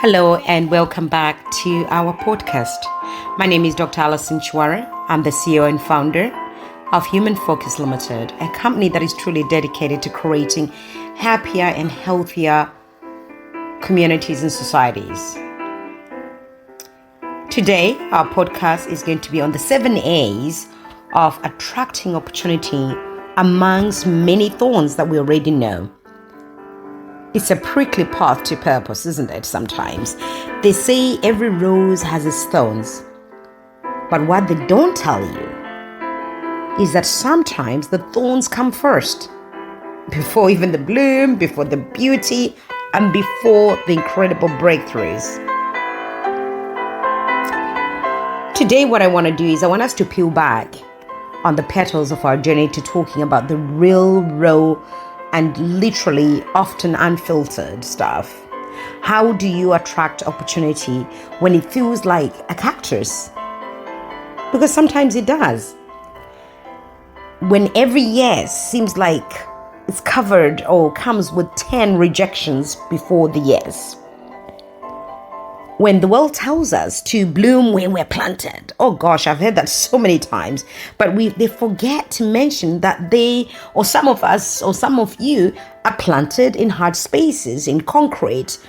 Hello and welcome back to our podcast. My name is Dr. Alison Chiwara. I'm the CEO and founder of Human-Focused Ltd, a company that is truly dedicated to creating happier and healthier communities and societies. Today, our podcast is going to be on the 7 A's of attracting opportunity amongst many thorns that we already know. It's a prickly path to purpose, isn't it, sometimes? They say every rose has its thorns. But what they don't tell you is that sometimes the thorns come first. Before even the bloom, before the beauty, and before the incredible breakthroughs. Today, what I want to do is I want us to peel back on the petals of our journey to talking about the real, raw, and literally often unfiltered stuff. How do you attract opportunity when it feels like a cactus? Because sometimes it does. When every yes seems like it's covered or comes with 10 rejections before the yes. When the world tells us to bloom when we're planted. Oh gosh, I've heard that so many times. But they forget to mention that they, or some of us, or some of you, are planted in hard spaces, in concrete,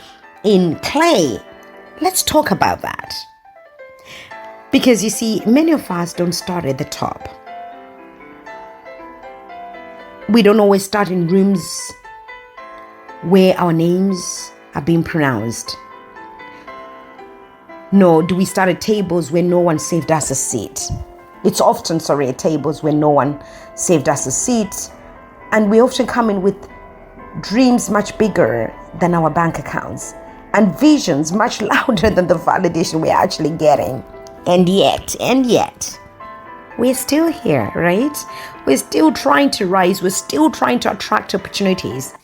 in clay. Let's talk about that. Because you see, many of us don't start at the top. We don't always start in rooms where our names are being pronounced. Nor do we start at tables where no one saved us a seat. It's often, at tables where no one saved us a seat. And we often come in with dreams much bigger than our bank accounts and visions much louder than the validation we're actually getting. And yet, we're still here, right? We're still trying to rise. We're still trying to attract opportunities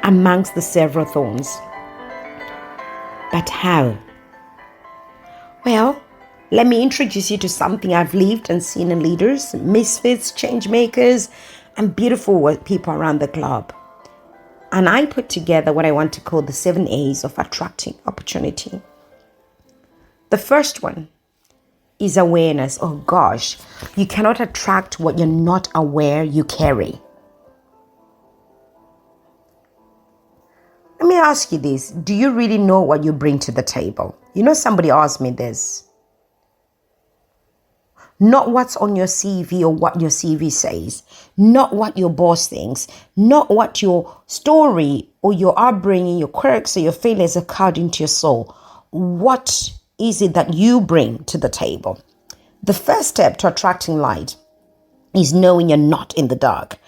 amongst the several thorns. But how? Well, let me introduce you to something I've lived and seen in leaders, misfits, change makers, and beautiful people around the globe. And I put together what I want to call the 7 A's of attracting opportunity. The first one is awareness. Oh gosh, you cannot attract what you're not aware you carry. Let me ask you this. Do you really know what you bring to the table? Somebody asked me this. Not what's on your CV or what your CV says. Not what your boss thinks. Not what your story or your upbringing, your quirks or your failures are carved into your soul. What is it that you bring to the table? The first step to attracting light is knowing you're not in the dark.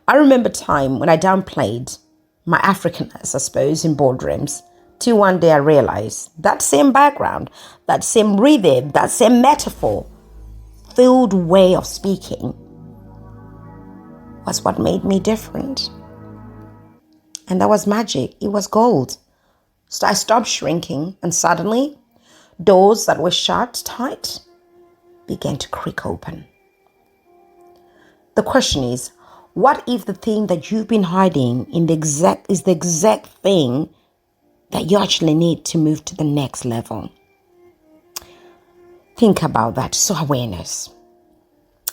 I remember a time when I downplayed my Africanness, I suppose, in boardrooms, till one day I realized that same background, that same rhythm, that same metaphor, filled way of speaking was what made me different. And that was magic. It was gold. So I stopped shrinking and suddenly doors that were shut tight began to creak open. The question is, what if the thing that you've been hiding is the exact thing that you actually need to move to the next level? Think about that. So awareness.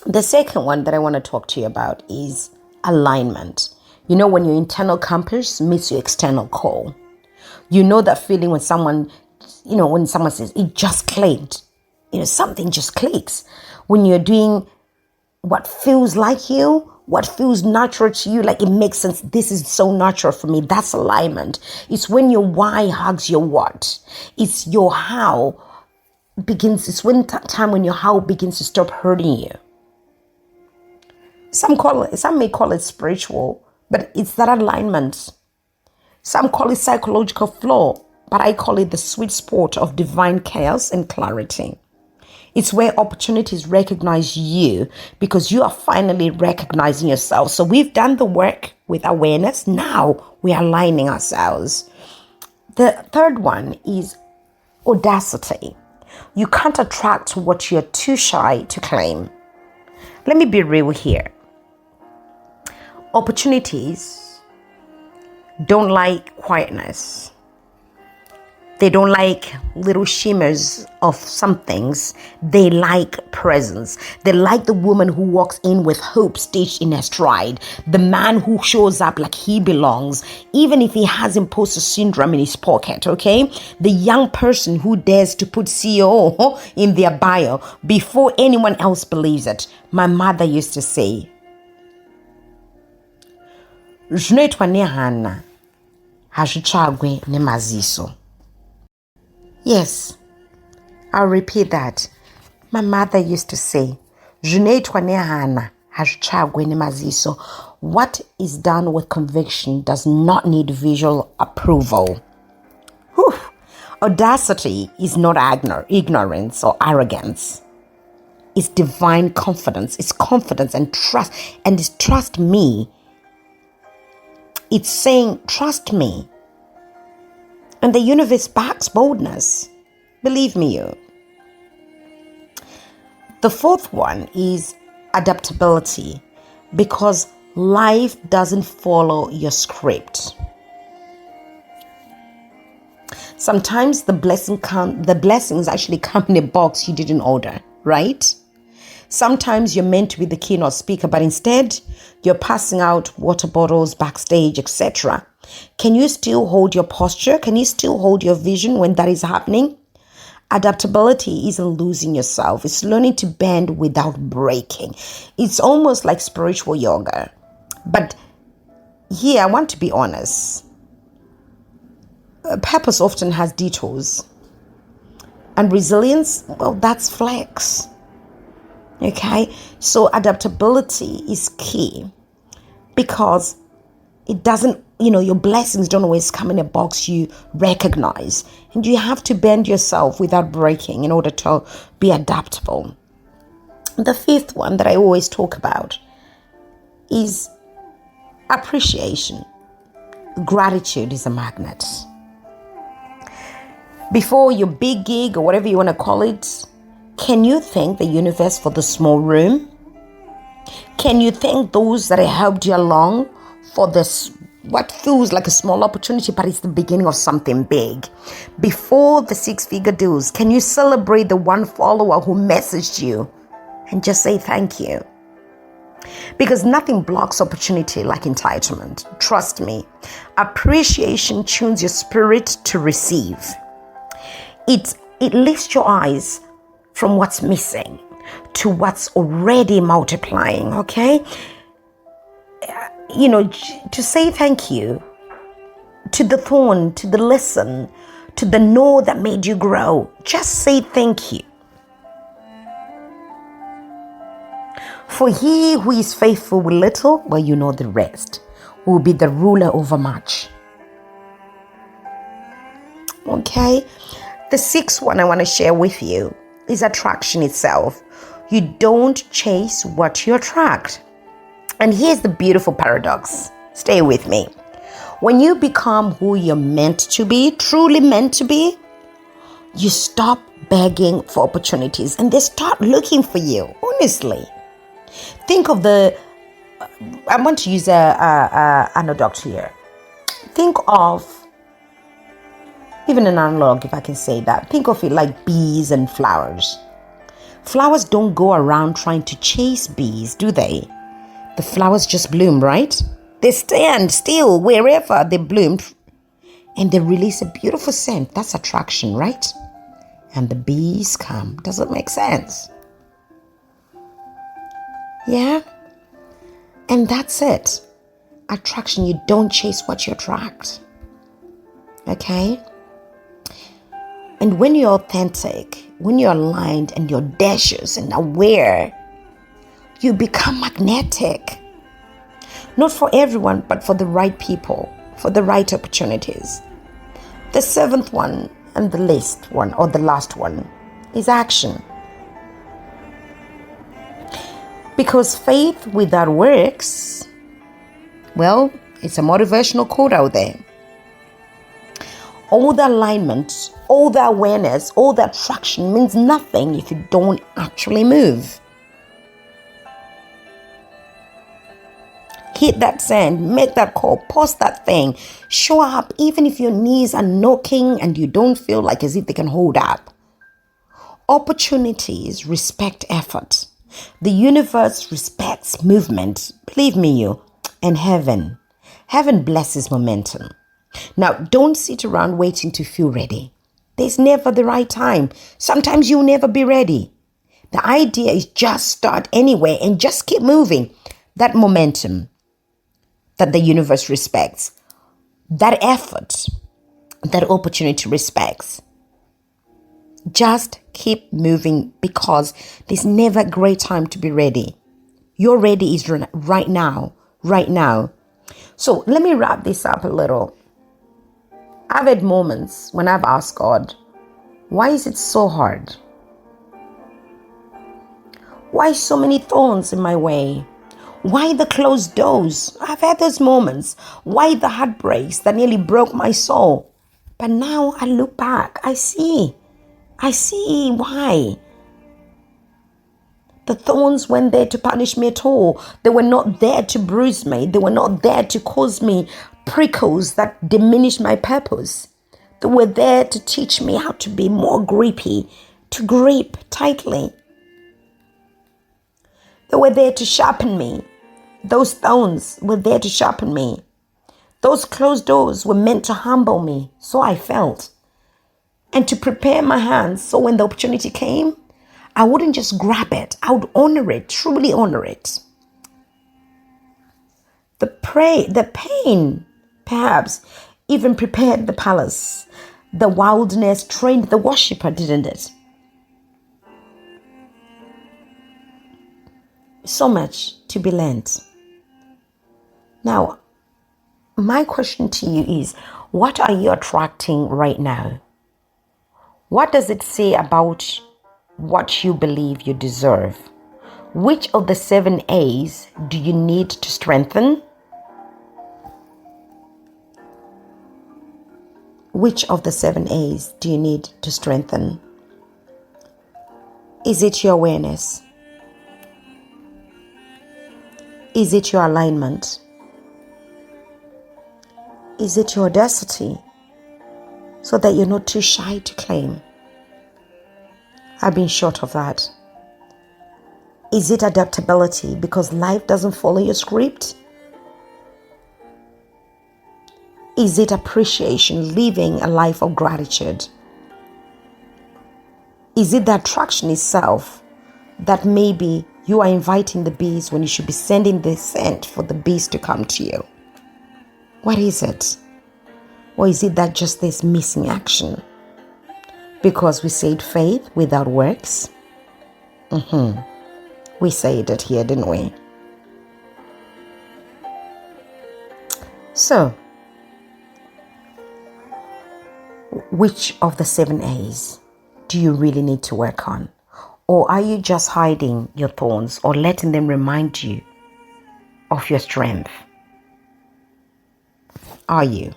The second one that I want to talk to you about is alignment. When your internal compass meets your external call. That feeling when someone says it just clicked. Something just clicks. When you're doing what feels like you, what feels natural to you, like it makes sense. This is so natural for me. That's alignment. It's when your why hugs your what. It's your how begins. It's when time when your how begins to stop hurting you. Some may call it spiritual, but it's that alignment. Some call it psychological flow, but I call it the sweet spot of divine chaos and clarity. It's where opportunities recognize you because you are finally recognizing yourself. So we've done the work with awareness. Now we are aligning ourselves. The third one is audacity. You can't attract what you're too shy to claim. Let me be real here. Opportunities don't like quietness. They don't like little shimmers of some things. They like presence. They like the woman who walks in with hope stitched in her stride. The man who shows up like he belongs, even if he has imposter syndrome in his pocket, okay? The young person who dares to put CEO in their bio before anyone else believes it. My mother used to say, "Jnetwa ne hana, hashichagwe ne maziso." Yes, I'll repeat that. My mother used to say, what is done with conviction does not need visual approval. Whew. Audacity is not ignorance or arrogance. It's divine confidence. It's confidence and trust. And it's trust me. It's saying, trust me. And the universe backs boldness. Believe me, you. The fourth one is adaptability, because life doesn't follow your script. Sometimes the blessings actually come in a box you didn't order, right? Sometimes you're meant to be the keynote speaker, but instead you're passing out water bottles backstage, etc. Can you still hold your posture? Can you still hold your vision when that is happening? Adaptability isn't losing yourself. It's learning to bend without breaking. It's almost like spiritual yoga. But here, I want to be honest. Purpose often has detours. And resilience, well, that's flex. Okay? So adaptability is key, because it doesn't, your blessings don't always come in a box you recognize. And you have to bend yourself without breaking in order to be adaptable. The fifth one that I always talk about is appreciation. Gratitude is a magnet. Before your big gig or whatever you want to call it, can you thank the universe for the small room? Can you thank those that have helped you along for this, what feels like a small opportunity, but it's the beginning of something big? Before the 6-figure deals, can you celebrate the one follower who messaged you and just say thank you? Because nothing blocks opportunity like entitlement. Trust me. Appreciation tunes your spirit to receive. It lifts your eyes from what's missing to what's already multiplying, okay? To say thank you to the thorn, to the lesson, to the no that made you grow. Just say thank you. For he who is faithful with little, well, you know the rest, will be the ruler over much. Okay? The sixth one I want to share with you is attraction itself. You don't chase what you attract. And here's the beautiful paradox. Stay with me. When you become who you're meant to be, truly meant to be, you stop begging for opportunities and they start looking for you, honestly. Think of I want to use an analog here. Think of, even an analog, if I can say that. Think of it like bees and flowers. Flowers don't go around trying to chase bees, do they? The flowers just bloom, right? They stand still wherever they bloom and they release a beautiful scent. That's attraction, right? And the bees come. Does it make sense? Yeah? And that's it. Attraction, you don't chase what you attract. Okay? And when you're authentic, when you're aligned and you're audacious and aware, you become magnetic. Not for everyone, but for the right people, for the right opportunities. The seventh one and the last one is action. Because faith without works, well, it's a motivational quote out there. All the alignment, all the awareness, all the attraction means nothing if you don't actually move. hit that send, make that call, post that thing, show up, even if your knees are knocking and you don't feel like as if they can hold up. Opportunities respect effort. The universe respects movement. Believe me, you. And heaven blesses momentum. Now, don't sit around waiting to feel ready. There's never the right time. Sometimes you'll never be ready. The idea is just start anyway and just keep moving. That momentum that the universe respects, that effort, that opportunity respects. Just keep moving because there's never a great time to be ready. Your ready is right now, right now. So let me wrap this up a little. I've had moments when I've asked God, why is it so hard? Why so many thorns in my way? Why the closed doors? I've had those moments. Why the heartbreaks that nearly broke my soul? But now I look back, I see why. The thorns weren't there to punish me at all. They were not there to bruise me. They were not there to cause me prickles that diminish my purpose. They were there to teach me how to be more grippy, to grip tightly. They were there to sharpen me. Those thorns were there to sharpen me. Those closed doors were meant to humble me, so I felt. And to prepare my hands so when the opportunity came, I wouldn't just grab it. I would honor it, truly honor it. The pain, perhaps, even prepared the palace. The wildness trained the worshiper, didn't it? So much to be learned. Now, my question to you is, what are you attracting right now? What does it say about what you believe you deserve? Which of the 7 A's do you need to strengthen? Which of the 7 A's do you need to strengthen? Is it your awareness? Is it your alignment? Is it your audacity? So that you're not too shy to claim. I've been short of that. Is it adaptability because life doesn't follow your script? Is it appreciation, living a life of gratitude? Is it the attraction itself that maybe you are inviting the bees when you should be sending the scent for the bees to come to you? What is it? Or is it that just this missing action? Because we said faith without works. We said it here, didn't we? So, which of the 7 A's do you really need to work on? Or are you just hiding your thorns or letting them remind you of your strength? Are you?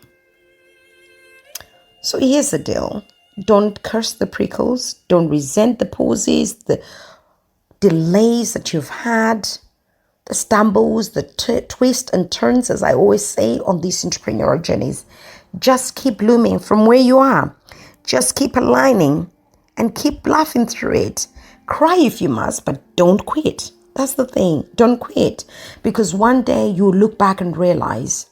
So here's the deal. Don't curse the prickles. Don't resent the pauses, the delays that you've had, the stumbles, the twists and turns, as I always say on these entrepreneurial journeys. Just keep blooming from where you are. Just keep aligning and keep laughing through it. Cry if you must, but don't quit. That's the thing. Don't quit. Because one day you'll look back and realize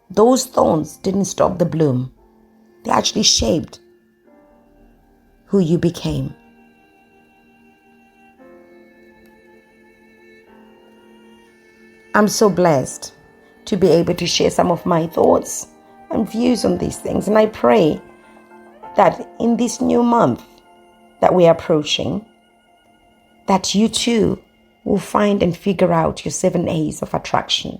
those thorns didn't stop the bloom. They actually shaped who you became. I'm so blessed to be able to share some of my thoughts and views on these things. And I pray that in this new month that we're approaching, that you too will find and figure out your 7 A's of attraction.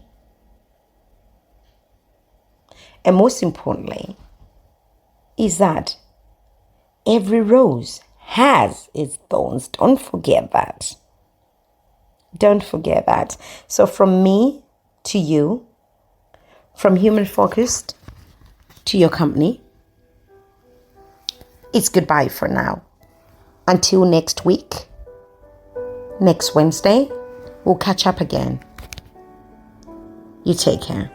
And most importantly, is that every rose has its thorns. Don't forget that. Don't forget that. So from me to you, from Human-Focused to your company, it's goodbye for now. Until next week, next Wednesday, we'll catch up again. You take care.